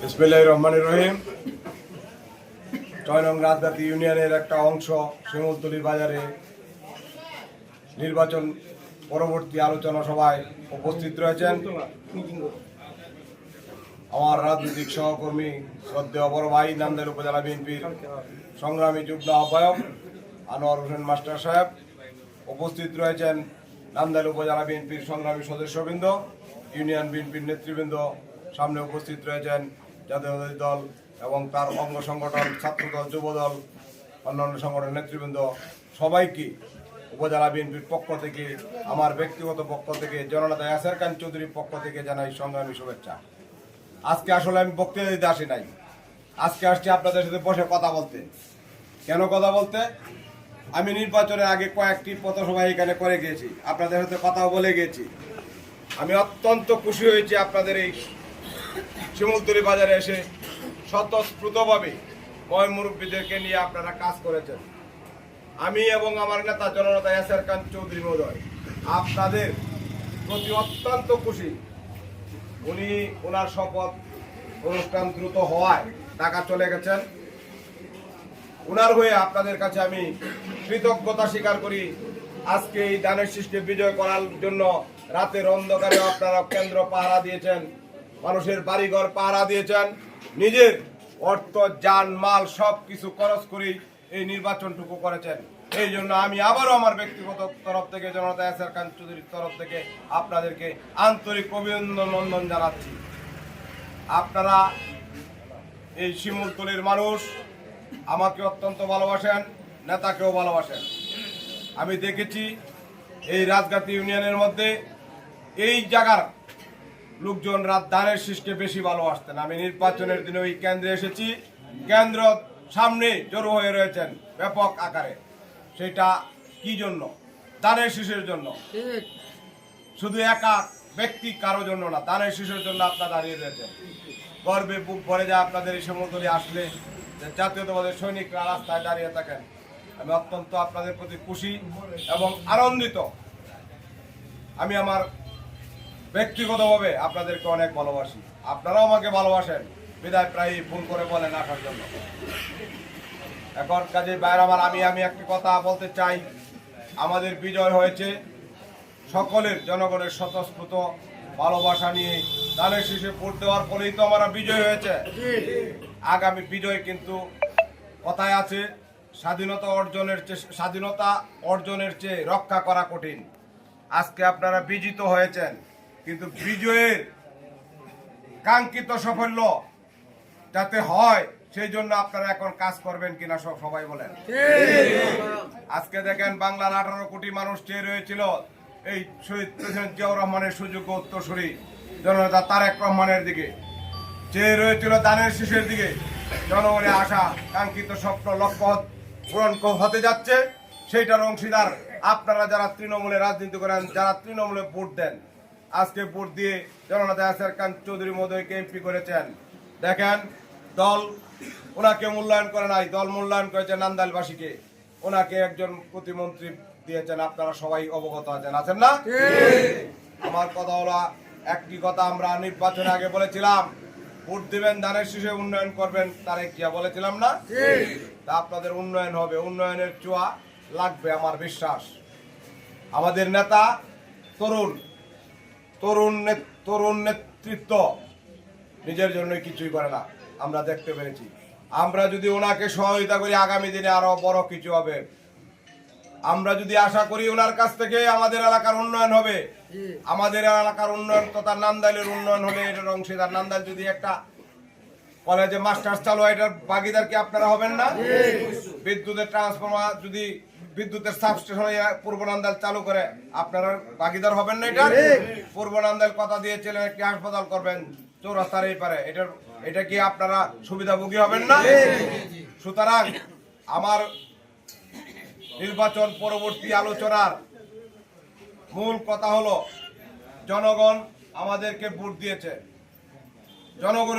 বিসমিল্লাহির রহমানির রহিম। ৬ নং রাজগাতি ইউনিয়নের একটা অংশ শিমুলতলী বাজারে নির্বাচন পরবর্তী আলোচনা সভায় উপস্থিত রয়েছেন আমার রাজনৈতিক সহকর্মী শ্রদ্ধেয় বড় ভাই নান্দাইল উপজেলা বিএনপির সংগ্রামী যুগ্ম আহ্বায়ক আনোয়ার হোসেন মাস্টার সাহেব, উপস্থিত রয়েছেন নান্দাইল উপজেলা বিএনপির সংগ্রামী সদস্যবৃন্দ, ইউনিয়ন বিএনপির নেতৃবৃন্দ, সামনে উপস্থিত রয়েছেন জাতীয়তাবাদী দল এবং তার অঙ্গ সংগঠন ছাত্রদল, যুবদল, অন্যান্য সংগঠনের নেতৃবৃন্দ, সবাইকে উপজেলা বিএনপির পক্ষ থেকে, আমার ব্যক্তিগত পক্ষ থেকে, জননেতা ইয়াসের খান চৌধুরীর পক্ষ থেকে জানাই সংগ্রামী শুভেচ্ছা। আজকে আসলে আমি বক্তৃতা দিতে আসি নাই, আজকে আসছি আপনাদের সাথে বসে কথা বলতে। কেন কথা বলতে? আমি নির্বাচনের আগে কয়েকটি পথসভা এখানে করে গিয়েছি, আপনাদের সাথে কথাও বলে গিয়েছি। আমি অত্যন্ত খুশি হয়েছি আপনাদের এই শিমুলতলী বাজারে এসে স্বতঃস্ফূর্তভাবে ময় মুরব্বীদেরকে নিয়ে আপনারা কাজ করেছেন। আমি এবং আমার নেতা জননেতা ইয়াসের খান চৌধুরী মহোদয় আপনাদের প্রতি অত্যন্ত খুশি। উনি ওনার শপথ অনুষ্ঠান দ্রুত হওয়ায় ঢাকা চলে গেছেন। ওনার হয়ে আপনাদের কাছে আমি কৃতজ্ঞতা স্বীকার করি। আজকে এই দানের শীষকে বিজয় করার জন্য রাতের অন্ধকারে আপনারা কেন্দ্র পাহারা দিয়েছেন, মানুষের বাড়িঘর পাহারা দিয়েছেন, নিজের অর্থ, যান, মাল সব কিছু খরচ করে এই নির্বাচনটুকু করেছেন। এই জন্য আমি আবারও আমার ব্যক্তিগত তরফ থেকে, জননেতা ইয়াসের খান চৌধুরীর তরফ থেকে আপনাদেরকে আন্তরিক অভিনন্দন জানাচ্ছি। আপনারা এই শিমুলতলীর মানুষ আমাকে অত্যন্ত ভালোবাসেন, নেতাকেও ভালোবাসেন। আমি দেখেছি এই রাজগাতি ইউনিয়নের মধ্যে এই জায়গার লোকজন রাত দানের শীষকে বেশি ভালোবাসতেন। আমি নির্বাচনের দিনে ওই কেন্দ্রে এসেছি, কেন্দ্র সামনে জড়ো হয়ে রয়েছেন ব্যাপক আকারে। সেটা কি জন্য? দানের শীষের জন্য। শুধু একা ব্যক্তি কারো জন্য না, দানের শীষের জন্য আপনারা দাঁড়িয়ে রয়েছেন। গর্বে বুক ভরে যায় আপনাদের এই শিমুলতলী আসলে, জাতীয়তাবাদের সৈনিকরা রাস্তায় দাঁড়িয়ে থাকেন। আমি অত্যন্ত আপনাদের প্রতি খুশি এবং আনন্দিত। আমি আমার ব্যক্তিগতভাবে আপনাদেরকে অনেক ভালোবাসি, আপনারাও আমাকে ভালোবাসেন, বিদায় প্রায় ফোন করে বলেন আসার জন্য। এখন কাজে বাইরে আমি একটি কথা বলতে চাই। আমাদের বিজয় হয়েছে সকলের জনগণের স্বতঃস্ফূর্ত ভালোবাসা নিয়ে দানের শীষে ভোট দেওয়ার ফলেই তো আমরা বিজয় হয়েছে। আগামী বিজয় কিন্তু কথায় আছে, স্বাধীনতা অর্জনের চেয়ে রক্ষা করা কঠিন। আজকে আপনারা বিজিত হয়েছেন, কিন্তু বিজয়ের কাঙ্ক্ষিত সাফল্য যাতে হয় সেই জন্য আপনারা এখন কাজ করবেন কিনা সবাই বলেন। আজকে দেখেন বাংলার 18 কোটি মানুষ চেয়ে রয়েছিল এই শহীদ প্রেসিডেন্ট জিয়াউর রহমানের সুযোগ্য উত্তরসূরি জননেতা তারেক রহমানের দিকে, চেয়ে রয়েছিল দানের শীষের দিকে। জনগণের আশা কাঙ্ক্ষিত স্বপ্ন লক্ষ্য পূরণ হতে যাচ্ছে, সেইটার অংশীদার আপনারা যারা তৃণমূলে রাজনীতি করেন, যারা তৃণমূলে ভোট দেন। আজকে ভোট দিয়ে জননেতা ইয়াসের খান চৌধুরী মহোদয়কে এমপি করেছেন। দেখেন, দল ওনাকে মূল্যায়ন করে নাই, দল মূল্যায়ন করেছে নান্দাইলবাসীকে। ওনাকে একজন প্রতিমন্ত্রী দিয়েছেন, আপনারা সবাই অবগত আছেন না? আমার কথা হলো একটি কথা, আমরা নির্বাচনের আগে বলেছিলাম ভোট দিবেন, দানের শীষে উন্নয়ন করবেন, তারেক জিয়া বলেছিলাম না? তা আপনাদের উন্নয়ন হবে, উন্নয়নের ছোঁয়া লাগবে আমার বিশ্বাস। আমাদের নেতা তরুণ নেতৃত্ব নিজের জন্য কিছুই করে না, আমরা দেখতে পেরেছি। আমরা যদি ওনাকে সহযোগিতা করি, আগামী দিনে আরো বড় কিছু হবে। আমরা যদি আশা করি ওনার কাছ থেকে আমাদের এলাকার উন্নয়ন হবে, আমাদের এলাকার উন্নয়ন তথা নান্দাইলের উন্নয়ন হলে এটার অংশীদার। নান্দাইল যদি একটা কলেজে মাস্টার্স চালু হয়, এটার ভাগিদার কি আপনারা হবেন না? বিদ্যুতের ট্রান্সফরমার যদি বিদ্যুতের সাবস্টেশনে পূর্ব নান্দাইল চালু করে, আপনারা ভাগিদার হবেন না? এটা পূর্ব নান্দাইল কথা দিয়েছিলেন একটি হাসপাতাল করবেন চৌরাস্তার এই পারে, এটা কি আপনারা সুবিধাভোগী হবেন না? সুতরাং আমার নির্বাচন পরবর্তী আলোচনার মূল কথা হলো, জনগণ আমাদেরকে ভোট দিয়েছে, জনগণের